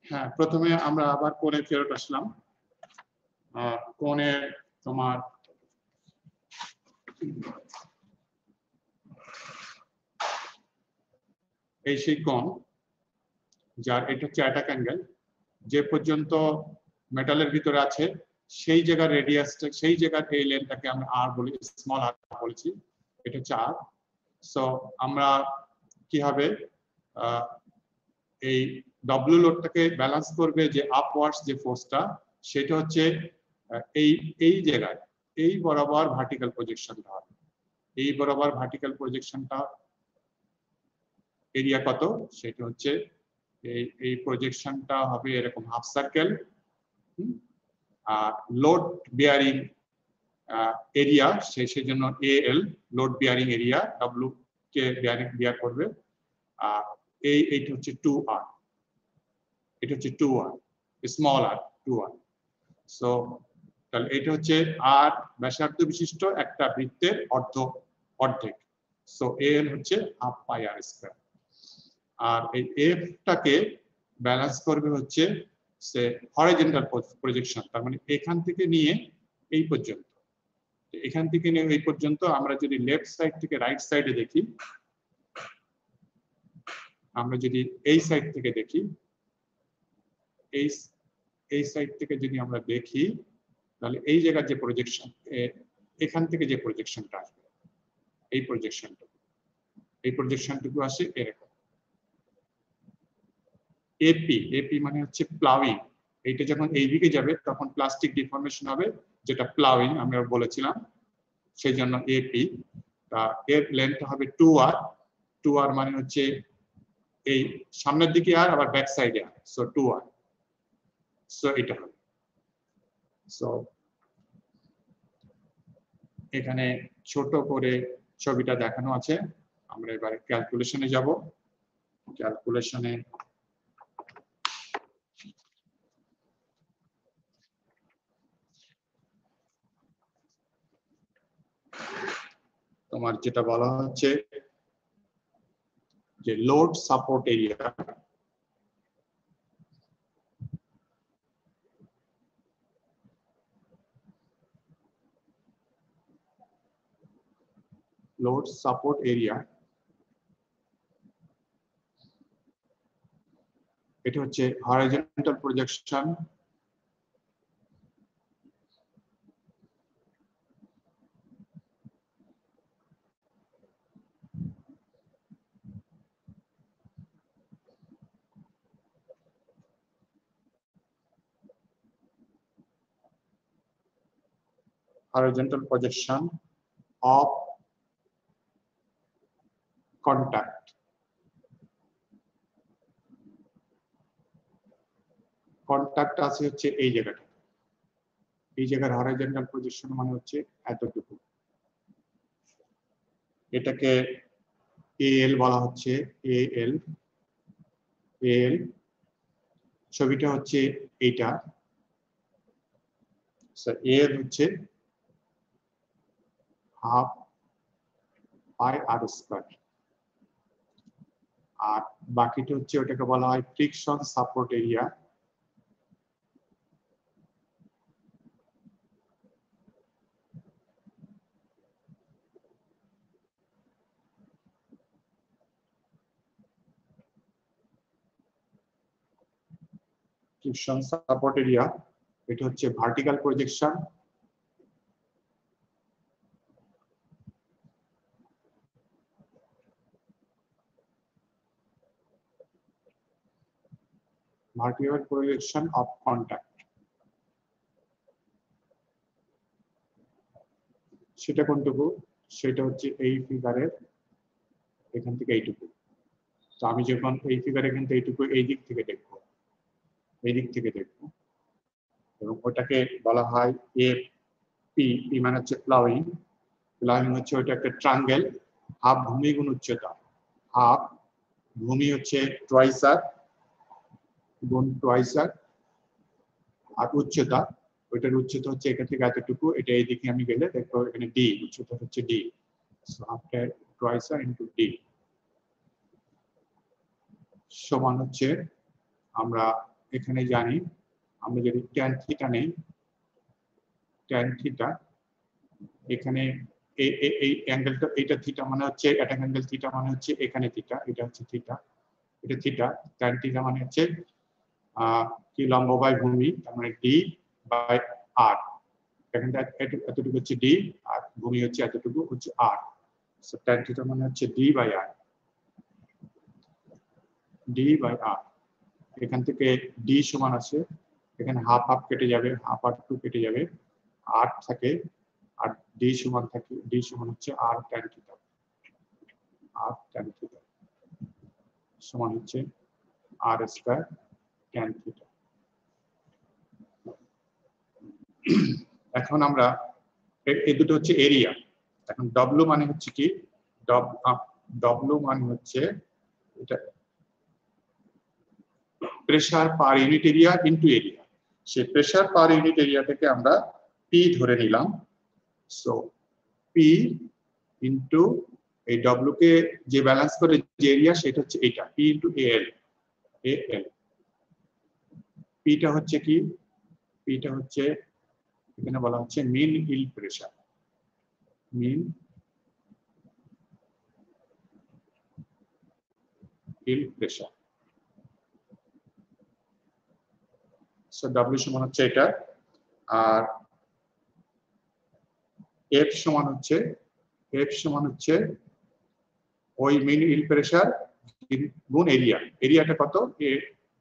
হ্যাঁ, প্রথমে আমরা আবার কোণে ফেরত আসলাম। কোণে তোমার এই সেই কোণ যার এটা হচ্ছে অ্যাটাক অ্যাঙ্গেল, যে পর্যন্ত মেটালের ভিতরে আছে সেই জায়গার রেডিয়াসটা, সেই জায়গার এই লেন্থটাকে আমরা আর বলি, স্মল আর বলেছি, এটা হচ্ছে আর। সো আমরা কি হবে, এই ডব্লিউ লোডটাকে ব্যালেন্স করবে যে আপওয়ার্ডস যে ফোর্সটা, সেটা হচ্ছে এই এই জায়গায় এই বরাবর ভার্টিক্যাল প্রজেকশনটা হবে। এই বরাবর ভার্টিক্যাল প্রজেকশনটা এরিয়া কত, সেটা হচ্ছে এই প্রজেকশনটা হবে এরকম হাফ সার্কেল। আর লোড বিয়ারিং এরিয়া সেই জন্য AL, load bearing area, W কে বিয়ার করবে। আর এইটা হচ্ছে 2r, এটা হচ্ছে 2r, স্মল আর 2r। সো তাহলে এটা হচ্ছে আর ব্যাসার্ধ বিশিষ্ট একটা বৃত্তের অর্ধেক। সো এল হচ্ছে হাফ পাই আর স্কয়ার। আর এই এফটাকে ব্যালেন্স করবে হচ্ছে সে হরাইজন্টাল প্রজেকশন, তার মানে এখান থেকে নিয়ে এই পর্যন্ত, এখান থেকে নিয়ে এই পর্যন্ত আমরা যদি লেফট সাইড থেকে রাইট সাইডে দেখি, আমরা যদি এই সাইড থেকে দেখি, এই সাইড থেকে যদি আমরা দেখি, তাহলে এই জায়গার যে প্রজেকশন, এখান থেকে যে প্রজেকশনটা আসবে, এই প্রজেকশনটুকু আসে এরকম। এপি মানে হচ্ছে প্লাউইং। এইটা যখন এইদিকে যাবে তখন প্লাস্টিক ডিফর্মেশন হবে, যেটা প্লাউইং আমরা বলেছিলাম, সেই জন্য এপি। এর লেন্থ হবে 2r মানে হচ্ছে এই সামনের দিকে আর আবার ব্যাক সাইডে আর, সো 2r। সো এটা হবে। সো এখানে ছোট করে ছবিটা দেখানো আছে। আমরা এবারে ক্যালকুলেশনে যাব। ক্যালকুলেশনে তোমার যেটা বলা হচ্ছে যে load support area, load support area এটা হচ্ছে horizontal projection of contact। Contact আছে হচ্ছে এই জায়গাটা, এই জায়গার হরাইজন্টাল পজিশন মানে হচ্ছে এতটুকু। এটাকে এএল বলা হচ্ছে, এএল। ছবিটা হচ্ছে এইটা। এর হচ্ছে হাফ পাই আর স্কয়ার, আর বাকিটা হচ্ছে ওটাকে বলা হয় friction support area. Friction support area এটা হচ্ছে vertical projection. Vertical projection of contact, সেটা কোনটুকু, সেটা হচ্ছে এই ফিগারের এখান থেকে এইটুকু। তো আমি যখন এই ফিগার এখান থেকে এইটুকু এই দিক থেকে দেখবো, এই দিক থেকে দেখবো, এবং ওটাকে বলা হয় এফ পি। পি মানে হচ্ছে প্লাউইং। প্লাউইং হচ্ছে ওইটা একটা ট্রায়াঙ্গেল, হাফ ভূমি গুণ উচ্চতা। হাফ ভূমি হচ্ছে টুয়াইস আর, আর উচ্চতা, ওইটার উচ্চতা হচ্ছে এখান থেকে এতটুকু, এটা এইদিকে আমি গেলে দেখবো এখানে ডি, উচ্চতা হচ্ছে ডি। সো আফটার টুয়াইস আর ইনটু ডি সমান হচ্ছে, আমরা এখানে জানি আমরা যদি ট্যান থিটা নেই, ট্যান থিটা এখানে এই অ্যাঙ্গেলটা, এটা থিটা মানে হচ্ছে অ্যাটাক অ্যাঙ্গেল, থিটা মানে হচ্ছে এখানে থিটা, এটা হচ্ছে থিটা, এটা থিটা, ট্যান থিটা মানে হচ্ছে কি লম্ব বাই ভূমি, তার মানে ডি বাই আর। এখানটা এতটুকু হচ্ছে ডি আর ভূমি হচ্ছে এতটুকু হচ্ছে আর। সো ট্যান থিটা মানে হচ্ছে D by R, D by R. এখান থেকে ডি সমান আছে, এখানে হাফ হাফ কেটে যাবে, হাফ আর টু কেটে যাবে, আর থাকে, আর ডি সমান থাকে, ডি সমান হচ্ছে আর ট্যান থিটা, আর ট্যান থিটা সমান হচ্ছে আর স্কয়ার ট্যান থিটা। এখন আমরা এই দুটো হচ্ছে এরিয়া। এখন ডব্লিউ মানে হচ্ছে কি, ডব্লিউ মানে হচ্ছে এটা pressure per unit area into area. সেই প্রেসার পার ইউনিট এরিয়া থেকে আমরা পি ধরে নিলাম। সো পি ইনটু এই ডব্লিউ কে যে ব্যালেন্স করে যে এরিয়া সেটা হচ্ছে এটা, পি ইনটু এএল। এএল পিটা হচ্ছে কি, পিটা হচ্ছে এখানে বলা হচ্ছে মিন ইল্ড প্রেসার, মিন ইল্ড প্রেসার। সো ডব্লিউ সমান হচ্ছে এটা, আর এফ সমান হচ্ছে, এফ সমান হচ্ছে ওই মিন ইল্ড প্রেসার গুণ এরিয়া। এরিয়াটা কত,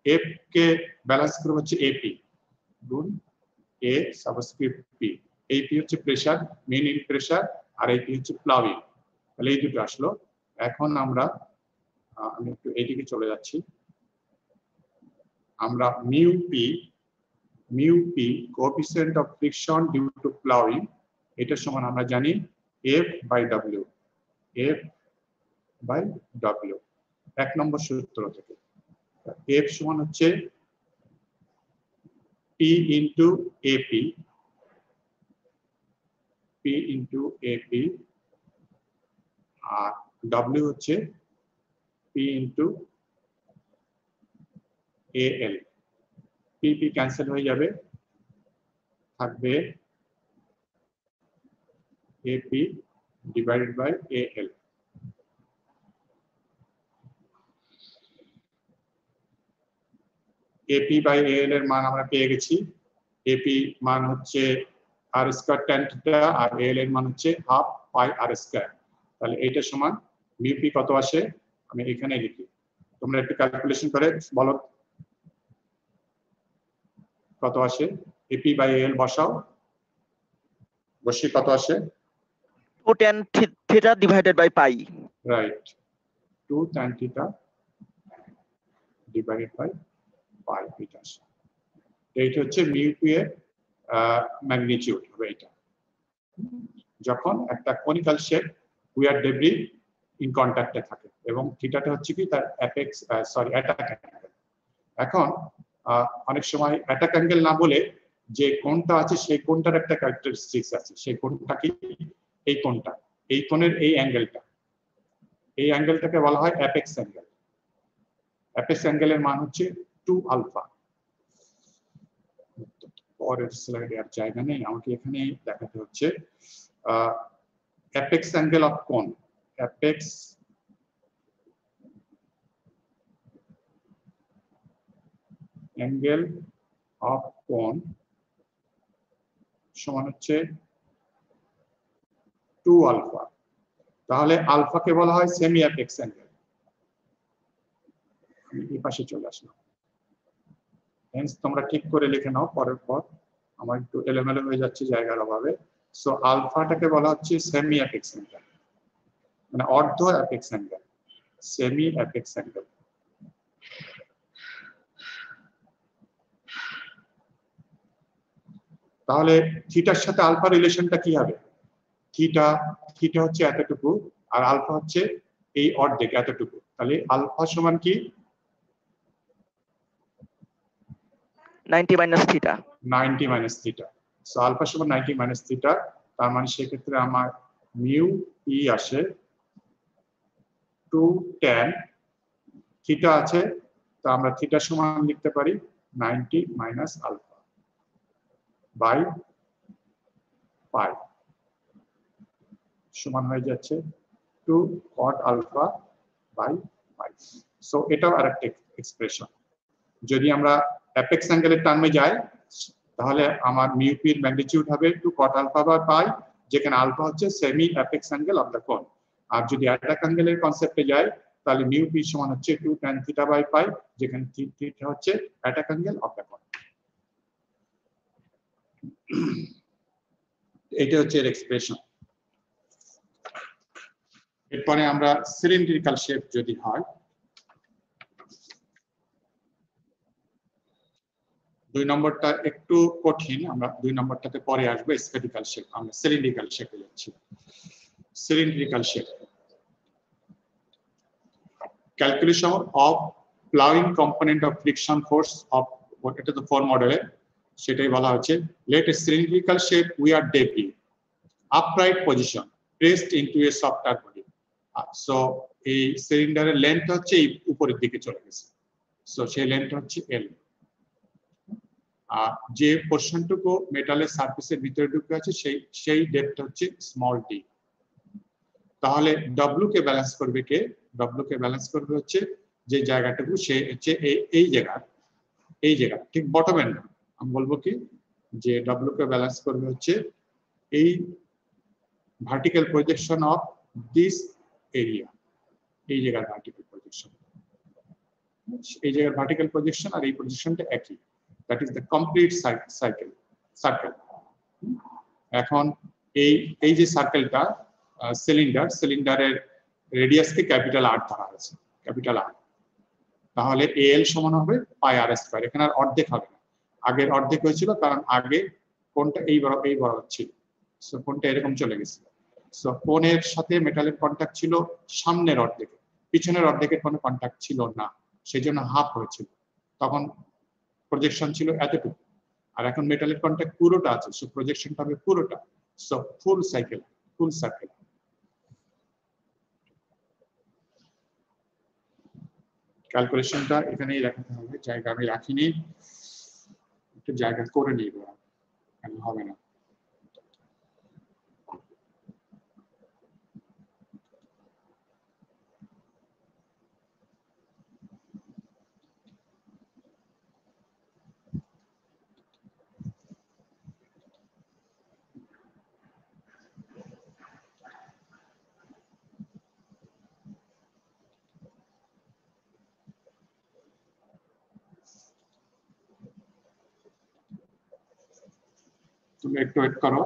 এফ কে ব্যালেন্স করে হচ্ছে এপি গুণ এ সাবস্ক্রিপ্ট পি। এই পি হচ্ছে প্রেসার, মেইন ইন প্রেসার, আর এই পি হচ্ছে প্লাউইং। তাহলে এই দুটো আসলো। এখন আমরা আমি একটু এইদিকে চলে যাচ্ছি। আমরা mu P coefficient of friction due to ploughing, এটা সমান আমরা জানি F by W, F by W এক নম্বর সূত্র থেকে। এফ সমান হচ্ছে P into AP, P into AP, আর ডব্লিউ হচ্ছে P into AL. P P cancel হয়ে যাবে, থাকবে AP divided by AL. AP by AL এর মান আমরা পেয়ে গেছি। এপি মান হচ্ছে আর স্কয়ার ট্যান থিটা, আর এএল এর মান হচ্ছে হাফ পাই আর স্কয়ার। তাহলে এটা সমান মিউ পি কত আসে, আমি এখানে লিখি, তোমরা একটু ক্যালকুলেশন করে বলো কত আসে। এপি বাই এএল বসাও, বসিয়ে কত আসে, 2 tan theta divided by pi. Right, 2 tan theta divided by pi এটা আসে। এইটা হচ্ছে মিউ পি এর ম্যাগনিটিউড হবে এটা, যখন একটা conical shape wear debris in কন্টাক্টে থাকে, এবং থিটাটা হচ্ছে কি তার অ্যাপেক্স, সরি অ্যাটাক অ্যাঙ্গেল। এখন অনেক সময় অ্যাটাক অ্যাঙ্গেল না বলে যে কোণটা আছে সেই কোণটার একটা ক্যারেক্টারিস্টিক্স আছে, সেই কোণটা কি, এই কোণটা, এই কোণের এই অ্যাঙ্গেলটা, এই অ্যাঙ্গেলটাকে বলা হয় অ্যাপেক্স অ্যাঙ্গেল। অ্যাপেক্স অ্যাঙ্গেলের মান হচ্ছে 2 আলফা। পরের স্লাইডে আর জায়গা নেই, আমাকে এখানে দেখাতে হচ্ছে অ্যাপেক্স অ্যাঙ্গেল অফ কোণ। অ্যাপেক্স অ্যাঙ্গেল অফ কোণ সমান হচ্ছে 2 আলফা। তাহলে আলফাকে বলা হয় সেমি অ্যাপেক্স অ্যাঙ্গেল। আমি এই পাশে চলে আসলাম, হেন্স তোমরা ঠিক করে লিখে নাও পরের পর, আমার একটু এলোমেলো হয়ে যাচ্ছে জায়গার অভাবে। সো আলফাটাকে বলা হচ্ছে সেমি অ্যাপেক্স অ্যাঙ্গেল, মানে অর্ধ apex angle, semi apex angle. তাহলে থিটার সাথে আলফা রিলেশনটা কি হবে, থিটা, থিটা হচ্ছে এতটুকু আর আলফা হচ্ছে এই অর্ধেক এতটুকু, তাহলে আলফা সমান কি 90 minus theta. 90 minus theta. So alpha সমান 90 মাইনাস থিটা, তার মানে সেক্ষেত্রে আমার মিউ ই আসে 2 tan থিটা আছে, তো আমরা থিটা সমান লিখতে পারি 90 minus alpha by pi সমান হয়ে যাচ্ছে 2 cot alpha by pi। So এটাও আরেকটা এক্সপ্রেশন। যদি আমরা অ্যাপেক্স অ্যাঙ্গেলের টার্মে যাই তাহলে আমার মিউ পি এর ম্যাগনিটিউড হবে 2 cot alpha by pi, যেখানে আলফা হচ্ছে semi apex angle of the কোন। আর যদি অ্যাটাক অ্যাঙ্গেলের কনসেপ্টে যাই তাহলে মিউ পি সমান হচ্ছে 2 tan theta by pi, যেখানে থিটা হচ্ছে অ্যাটাক অ্যাঙ্গেল অফ দ্য কোন। এটা হচ্ছে এর এক্সপ্রেশন। এরপরে আমরা সিলিন্ড্রিক্যাল শেপ যদি হয়, 2 নম্বরটা একটু কঠিন, আমরা 2 নম্বরটাতে পরে আসবো। স্ফেরিক্যাল শেপ, আমরা সিলিন্ড্রিক্যাল শেপে যাচ্ছি। Cylindrical shape, calculation of ploughing component of friction force of, এটা তো 4 মডেলে সেটাই বলা হচ্ছে। Let a cylindrical shape wear debris upright position pressed into a softer body. So এই সিলিন্ডারের লেন্থ হচ্ছে এই উপরের দিকে চলে গেছে, সো সেই লেন্থ হচ্ছে L। আর যে পোরশনটুকু মেটালের সারফেসের ভিতরে ঢুকে আছে সেই ডেপথ হচ্ছে স্মল d। তাহলে W কে ব্যালেন্স করবে কে? W কে ব্যালেন্স করবে হচ্ছে যে জায়গাটুকু, সে হচ্ছে এই জায়গা ঠিক বটমের না। আমি বলবো কি যে W কে ব্যালেন্স করবে হচ্ছে এই vertical projection of this area, এই জায়গার ভার্টিক্যাল প্রজেকশন, এই জায়গার ভার্টিক্যাল প্রজেকশন আর এই প্রজেকশনটা একই, that is the complete circle. এখন এই যে সার্কেলটা সিলিন্ডারের রেডিয়াসকে ক্যাপিটাল R ধরা হয়েছে, ক্যাপিটাল R। তাহলে AL সমান হবে পাই আর স্কয়ার। এখানে আর অর্ধেক হবে না, আগের অর্ধেক হয়েছিল কারণ আগে কোনটা এই বরাবর ছিল, সো কোনটা এরকম চলে গেছে। সো কোণের সাথে মেটালের কন্টাক্ট ছিল সামনের অর্ধেকে, পিছনের অর্ধেকের কোনো কন্টাক্ট ছিল না, সেজন্য হাফ হয়েছিল। তখন প্রজেকশন ছিল এতটুকু, আর এখন মেটালের কন্টাক্ট পুরোটা আছে, সো প্রজেকশনটা হবে পুরোটা। So full circle. ক্যালকুলেশনটা এখানেই রাখতে হবে, জায়গা আমি রাখিনি, একটু জায়গা করে নিব, হবে না। তুমি একটু ওয়েট করো।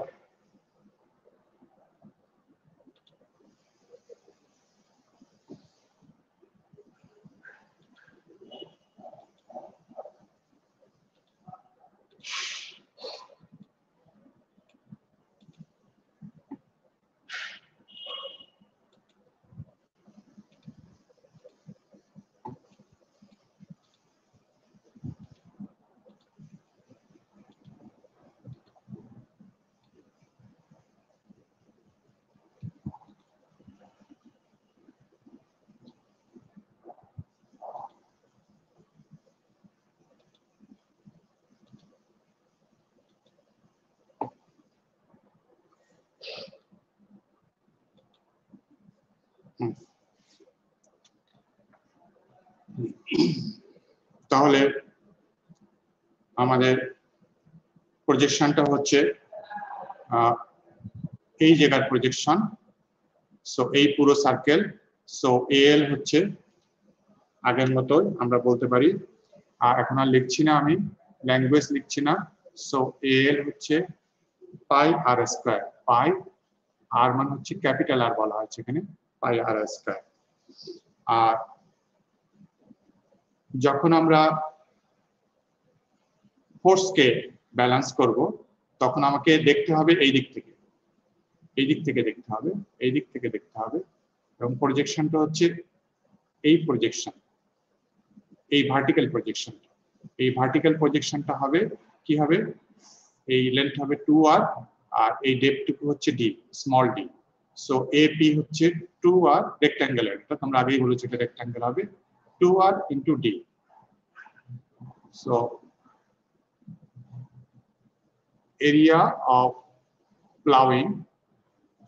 তাহলে আমাদের প্রজেকশনটা হচ্ছে এই জায়গার প্রজেকশন, সো এই পুরো সার্কেল। সো AL হচ্ছে আগের মতোই আমরা বলতে পারি, আর এখন আর লিখছি না, আমি ল্যাঙ্গুয়েজ লিখছি না। সো AL হচ্ছে পাই আর স্কয়ার, পাই আর মানে হচ্ছে ক্যাপিটাল আর বলা হচ্ছে এখানে, পাই আর স্কয়ার। আর যখন আমরা ফোর্সকে ব্যালেন্স করব তখন আমাকে দেখতে হবে এই দিক থেকে দেখতে হবে, এই দিক থেকে দেখতে হবে। এবং প্রজেকশনটা হচ্ছে এই প্রজেকশন, এই ভার্টিক্যাল প্রজেকশন। এই ভার্টিক্যাল প্রজেকশনটা হবে কি হবে, এই লেন্থ হবে 2r আর এই ডেপথটুকু হচ্ছে d, small d। So AP হচ্ছে 2r রেক্ট্যাঙ্গুলার, এটা তোমরা আগেই বলেছো এটা রেক্ট্যাঙ্গেল হবে, 2r * d। So area of ploughing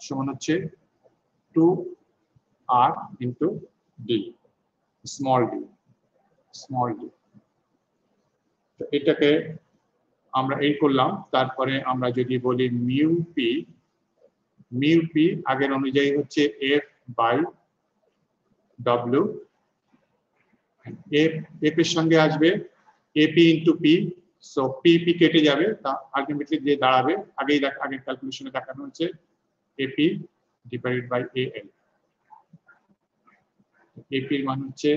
সমান হচ্ছে 2r into d, small d। তো এটাকে আমরা এই করলাম। তারপরে আমরা যদি বলি মিউ পি আগের অনুযায়ী হচ্ছে f বাই w। এফ এর সঙ্গে আসবে AP into P, so P কেটে যাবে, তা আলটিমেটলি যে দাঁড়াবে আগের ক্যালকুলেশনে দেখানো হচ্ছে AP divided by AL. AP এর মান হচ্ছে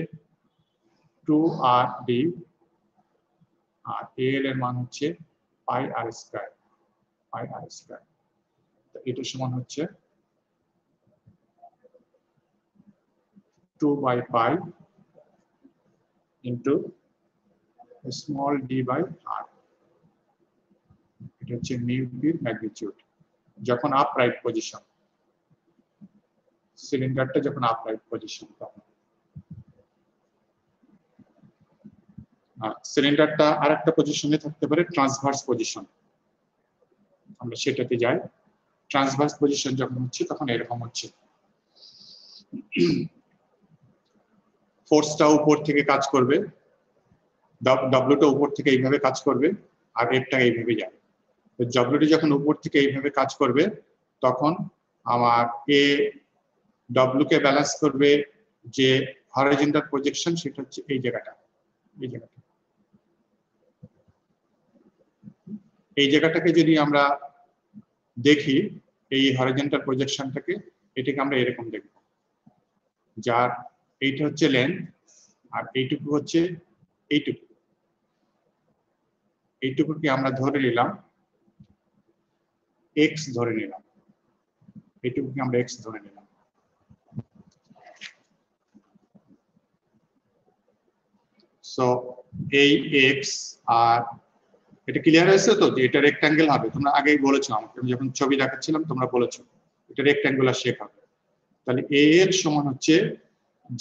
2rd আর এএল এর মান হচ্ছে পাই আর স্কয়ার। তো এটা সমান হচ্ছে 2 by pi into small d by r। এটা হচ্ছে মিউ পির ম্যাগনিটিউড যখন আপরাইট পজিশন, সিলিন্ডারটা যখন আপরাইট পজিশন। তখন সিলিন্ডারটা আরেকটা পজিশনে থাকতে পারে, ট্রান্সভার্স পজিশন, আমরা সেটাতে যাই। ট্রান্সভার্স পজিশন যখন হচ্ছে তখন এরকম হচ্ছে, ফোর্সটা উপর থেকে কাজ করবে, ডব্লিউটা উপর থেকে এইভাবে কাজ করবে আর এফটা এইভাবে যাবে। তো ডব্লিউটি যখন উপর থেকে এইভাবে কাজ করবে তখন আমার এ ডব্লিউ কে ব্যালেন্স করবে যে হরাইজন্টাল প্রজেকশন, সেটা হচ্ছে এই জায়গাটা। এই জায়গাটাকে যদি আমরা দেখি, এই হরাইজন্টাল প্রজেকশনটাকে, এটাকে আমরা এরকম দেখব, যার এইটা হচ্ছে লেন্থ আর এইটুকু হচ্ছে এইটুকুকে আমরা ধরে নিলাম x ধরে নিলাম, এইটুকুকে আমরা x ধরে নিলাম। সো এই x আর এটা ক্লিয়ার হয়েছে তো, যে এটা রেক্ট্যাঙ্গেল হবে। তোমরা আগেই বলেছো আমাকে, আমি যখন ছবি দেখাচ্ছিলাম তোমরা বলেছো এটা রেক্ট্যাঙ্গুলার শেপ হবে। তাহলে a এর সমান হচ্ছে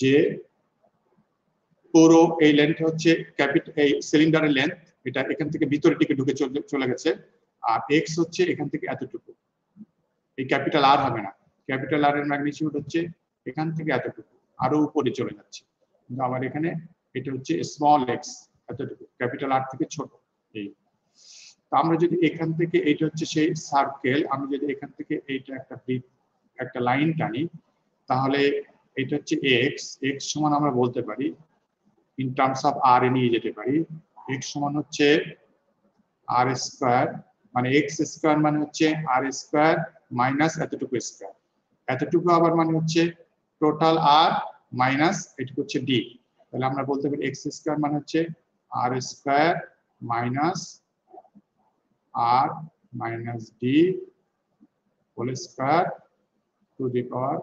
যে পুরো এই লেন্থ হচ্ছে এই সিলিন্ডারের লেন্থ, এটা এখান থেকে ভিতরের দিকে ঢুকে চলে গেছে, আর x হচ্ছে এখান থেকে এতটুকু। এই ক্যাপিটাল আর হবে না, ক্যাপিটাল আর এর ম্যাগনিটিউড হচ্ছে এখান থেকে এতটুকু, আরো উপরে চলে যাচ্ছে। কিন্তু আমার এখানে এটা হচ্ছে স্মল x, এতটুকু, ক্যাপিটাল আর থেকে ছোট। এই তো আমরা যদি এখান থেকে, এইটা হচ্ছে সেই সার্কেল, আমি যদি এখান থেকে এইটা একটা লাইন টানি, তাহলে এটা হচ্ছে x সমান আমরা বলতে পারি ইন টার্মস অফ আর এ নিয়ে যেতে পারি, x সমান হচ্ছে আর স্কয়ার, মানে x স্কয়ার মানে হচ্ছে আর স্কয়ার মাইনাস এতটুকু স্কয়ার, এতটুকু আবার মানে হচ্ছে টোটাল আর মাইনাস এটুকু হচ্ছে d। তাহলে আমরা বলতে পারি x স্কয়ার মানে হচ্ছে R square minus R minus d whole square to the power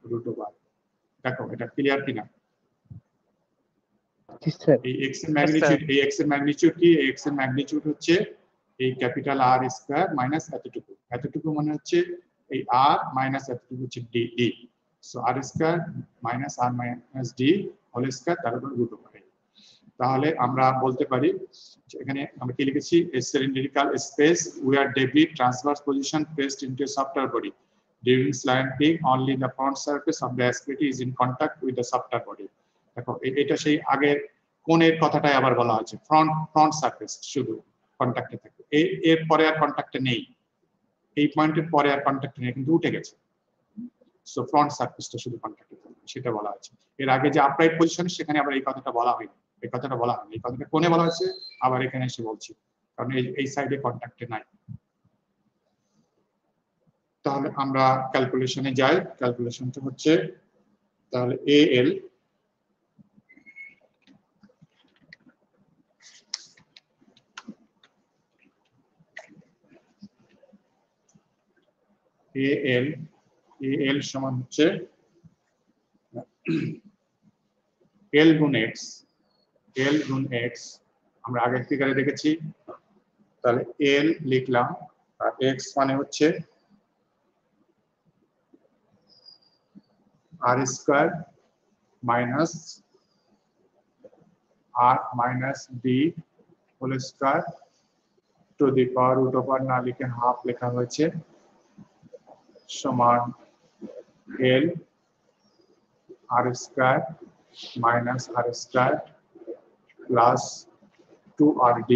root over. দেখো এটা ক্লিয়ার কিনা? এই x এর ম্যাগনিটিউড কি? x এর ম্যাগনিটিউড হচ্ছে এই ক্যাপিটাল আর স্কয়ার মাইনাস এতটুকু মানে হচ্ছে এই আর মাইনাস এতটুকু হচ্ছে d। সো আর square minus R minus d whole square তার উপর রুট ওভার। তাহলে আমরা বলতে পারি এখানে আমরা কি লিখেছি, a cylindrical space where debris transverse position placed into a softer body during slanting, only the front surface of the aspirity is in contact with the softer body। দেখো এটা সেই আগের কোণের কথাটাই আবার বলা হয়েছে, ফ্রন্ট সারফেস শুধু কন্টাক্টে থাকে, এর পরে আর কন্টাক্টে নেই, এই পয়েন্টের পরে আর কন্টাক্টে নেই, কিন্তু উঠে গেছে। সো ফ্রন্ট সারফেসটা শুধু কন্টাক্টে থাকে, সেটা বলা হয়েছে। এর আগে যে আপরাইট পজিশন, সেখানে আবার এই কথাটা বলা হয়নি, এই কথাটা কোণে বলা হয়েছে, আবার এখানে এসে বলছি, কারণ এই সাইডে কন্টাক্টে নাই। তাহলে আমরা ক্যালকুলেশনে যাই। ক্যালকুলেশনটা হচ্ছে তাহলে এএল সমান হচ্ছে এল গুণ এক্স, আমরা আগের ফিগারে দেখেছি। তাহলে এল লিখলাম আর এক্স মানে হচ্ছে R square minus R minus D whole square to the power root over না লিখে হাফ লেখা হয়েছে সমান L R square minus R square plus 2rd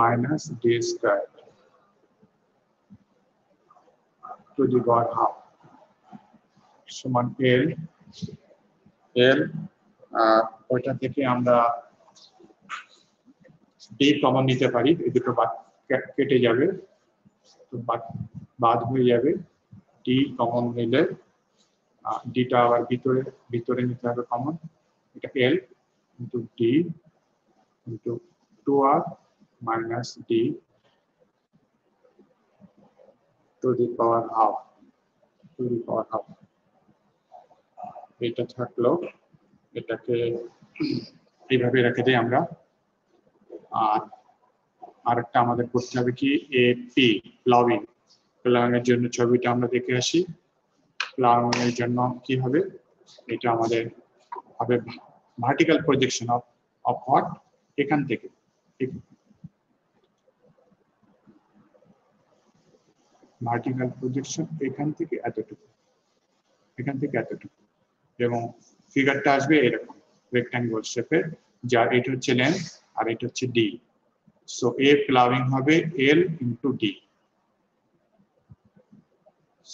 minus d square to the power half সমান l ওইটা থেকে আমরা d কমন নিতে পারি, এই দুটো বাদ কেটে যাবে, তো বাদ হয়ে যাবে, d কমন নিলে dটা আবার ভিতরে নিতে হবে কমন, এটা l into d into 2r minus d to the power half এটা থাকলো, এটাকে এইভাবে রেখে দিই আমরা। আর আরেকটা আমাদের করতে হবে কি এপি প্লাউইং এর জন্য ছবিটা আমরা দেখে আসি। প্লাউইং এর জন্য কি হবে, এটা আমাদের হবে ভার্টিক্যাল প্রজেকশন অফ হোয়াট, এখান থেকে ভার্টিক্যাল প্রজেকশন এখান থেকে এতটুকু, এবং ফিগারটা আসবে এরকম রেক্ট্যাঙ্গল শেপের, যার এটা হচ্ছে লেন্থ আর এটা হচ্ছে ডি। সো এ প্লাউইং হবে L into D.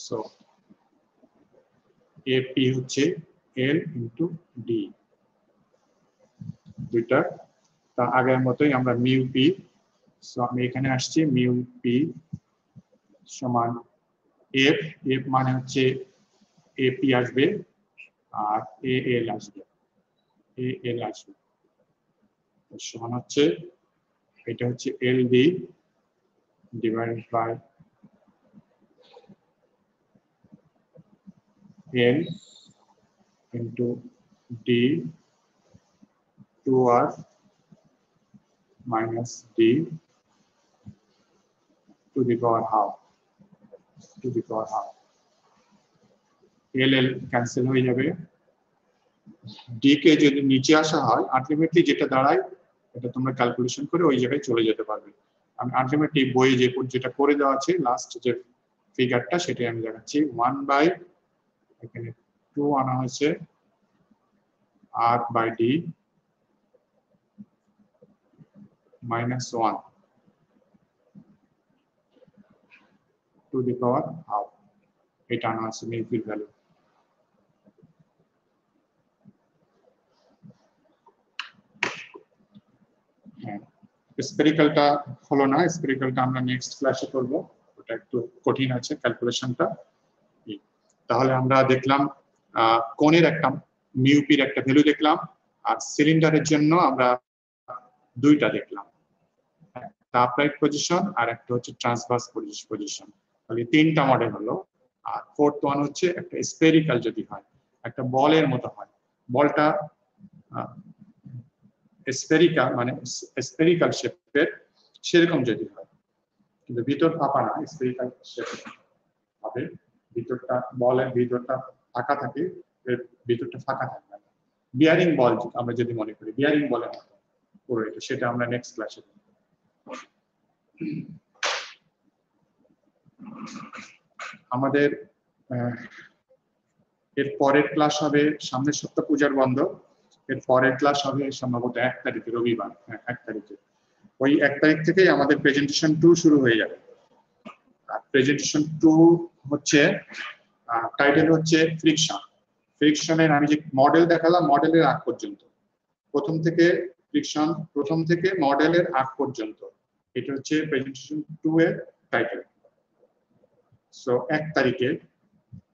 So AP হচ্ছে এল ইনটু ডি, দুইটা তার আগের মতোই আমরা মিউ পি, সো আমি এখানে আসছি মিউ পি সমান এফ, মানে হচ্ছে এপি আসবে আর এল আসবে, সমান হচ্ছে এটা হচ্ছে L D divided by L into D 2r minus d to the power half, l cancel হয়ে যাবে, d কে যদি নিচে আসা হয় আলটিমেটলি যেটা দাঁড়ায় এটা তোমরা ক্যালকুলেশন করে ওই জায়গায় চলে যেতে পারবে। আমি আলটিমেটলি বইয়ে যেটা করে দেওয়া আছে লাস্ট যে ফিগারটা সেটাই আমি দেখাচ্ছি। 1 বাই এখানে 2 আনা হয়েছে r by d minus 1 to the power half, এটা আনা আছে মিউপির ভ্যালু। স্পেরিক্যালটা হলো না, স্পেরিক্যালটা আমরা নেক্সট ক্লাসে করব, ওটা একটু কঠিন আছে ক্যালকুলেশনটা। তাহলে আমরা দেখলাম কোণের একটা মিউপির একটা ভ্যালু দেখলাম, আর সিলিন্ডারের জন্য আমরা দুইটা দেখলাম, একটা আপরাইট পজিশন আর একটা হচ্ছে ট্রান্সভার্স পজিশন। তাহলে তিনটা মডেল হলো। আর ফোর্থ ওয়ান হচ্ছে একটা স্পেরিক্যাল যদি হয়, একটা বলের মতো হয়, বলটা স্পেরিক্যাল মানে স্পেরিক্যাল শেপের সেরকম যদি হয়, কিন্তু ভিতর ফাঁকা না, স্পেরিক্যাল শেপের হবে, ভিতরটা বলের ভিতরটা ফাঁকা থাকে, এর ভিতরটা ফাঁকা থাকে না। বিয়ারিং বল আমরা যদি মনে করি বিয়ারিং বলের মতো পুরো এটা, সেটা আমরা নেক্সট ক্লাসে আমাদের এর পরের ক্লাস হবে সামনের সপ্তাহ পূজার বন্ধ, এর পরের ক্লাস হবে সম্ভবত 1 তারিখে রবিবার, 1 তারিখে। ওই 1 তারিখ থেকেই আমাদের প্রেজেন্টেশন 2 শুরু হয়ে যাবে। আর প্রেজেন্টেশন 2 হচ্ছে টাইটেল হচ্ছে ফ্রিকশনের আমি যে মডেল দেখালাম মডেলের আগ পর্যন্ত, প্রথম থেকে মডেলের আগ পর্যন্ত, এটা হচ্ছে প্রেজেন্টেশন 2 এর টাইটেল। সো 1 তারিখে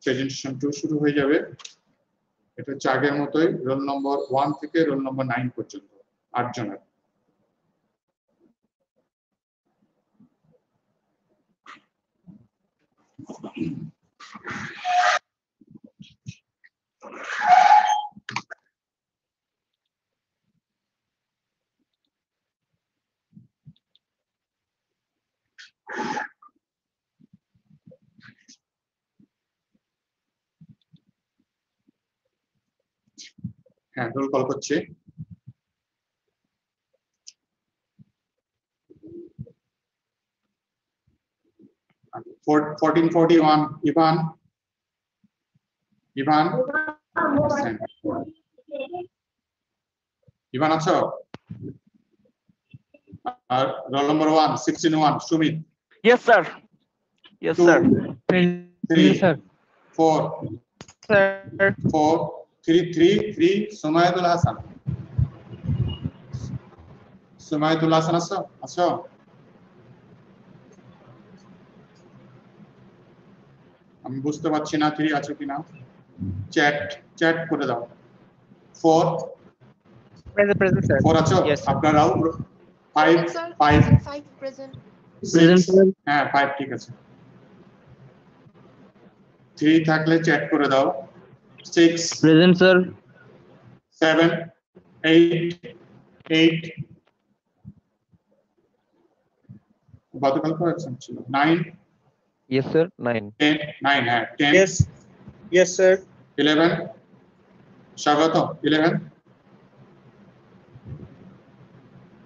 প্রেজেন্টেশন 2 শুরু হয়ে যাবে। এটা হচ্ছে আগের মতোই রোল নম্বর 1 থেকে রোল নম্বর 9 পর্যন্ত 8 জনের। হ্যাঁ, রোল কল করছি। 1441 Ivan absent. Ivan acho? আর roll number 1 1601 Sumit. Yes, sir. Yes, Two. sir. 3 sir. 4 Sir. 4 3 3 3 Sumayadul Hasan. Sumayadul Hasan acho? আমি বুঝতে পারছি না 3 আছে কিনা চ্যাট করে দাও 4 Present, sir. 4 আছো Yes, sir. আপনারাও 5 sir. 5 5 present. Present, sir. হ্যাঁ 5 ঠিক আছে 3 থাকলে চ্যাট করে দাও 6 Present, sir. 7 8 8 গতকাল তো অ্যাবসেন্ট ছিল 9 Yes, sir. 9. 10 9 হ্যাঁ 10 Yes, sir. 11 স্বাগত 11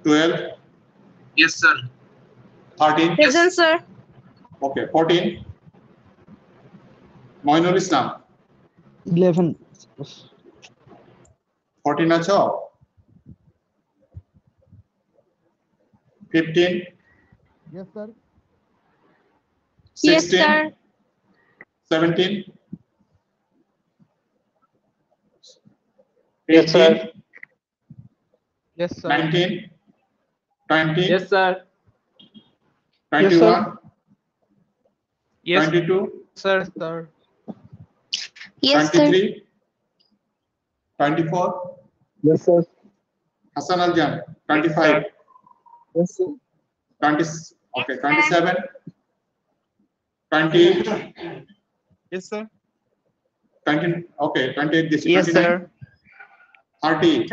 12 Yes, sir. 13 Present, sir. okay 14 Moinul Islam 11. 14 acho 15 Yes, sir. 16 Yes, sir. 17 Yes, sir. 18 Yes, sir. 19 20 Yes, sir. 21 Yes, 22 sir. Sir. Yes, sir. 23 24 Yes, sir. Hassan Aljan 25 Yes, sir. 20 okay 27 28 Yes, sir. 20 okay 28 this Yes, 29 sir. 30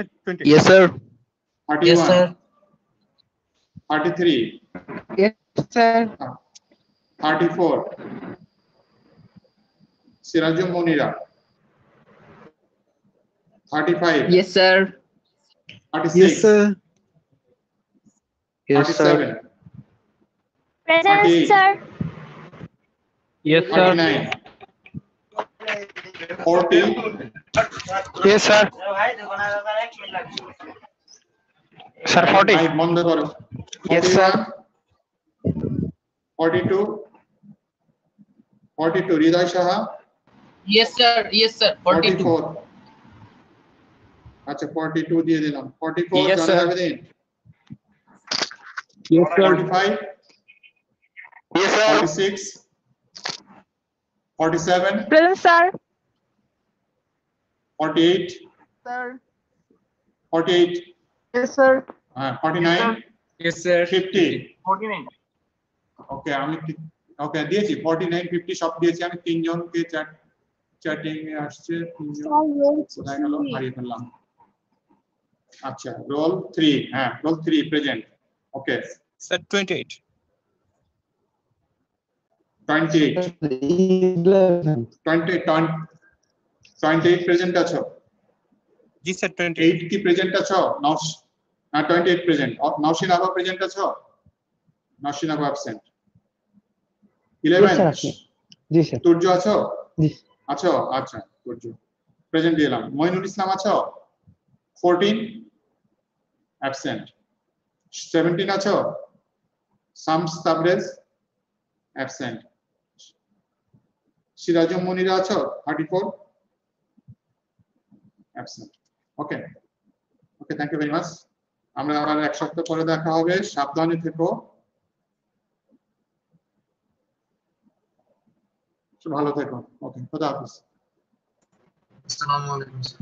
Yes, sir. 31 Yes, sir. 33 Yes, sir. 34 Sirajul Munira 35 Yes, sir. 36 Yes, sir. Yes, sir. 37 Present, 38 sir. Yes, sir. 39 40 Yes, sir. Sir, 40. Mic বন্ধ করো Yes, sir. 41 42 হৃদয় Saha Yes, sir. Yes, sir. 44 আচ্ছা 42 দিয়ে দিলাম 44 Yes, জানাল sir. Abedin Yes, sir. 45 Yes, sir. 46 47 Present, sir. 48 Sir. 48 Yes, sir. 49 Yes, sir. 50 49. ওকে আমি ওকে দিয়েছি 49 50 সব দিয়েছি আমি তিনজনকে চ্যাটিং এ আসছে তিনজন কোথায় গেল হারিয়ে ফেললাম আচ্ছা রোল 3 হ্যাঁ roll 3 present okay Sir, 28. 28 11. 28 present আছো Yes, sir. 8 কি প্রেজেন্ট আছো 28 প্রেজেন্ট নওশিন আবা প্রেজেন্ট আছো নওশিন আবা অ্যাবসেন্ট 11 জি স্যার তুর্য আছো জি আছো আচ্ছা তুর্য প্রেজেন্ট দিলাম মইনুল ইসলাম আছো 14 অ্যাবসেন্ট 17 আছো শামস তাবরেজ অ্যাবসেন্ট সিরাজুল মুনিরা আছো 34 absent okay okay thank you very much আমরা আবার এক সপ্তাহ পরে দেখা হবে সাবধানে থেকো ভালো থেকো ওকে খোদা হাফেজ Assalamu alaikum, sir.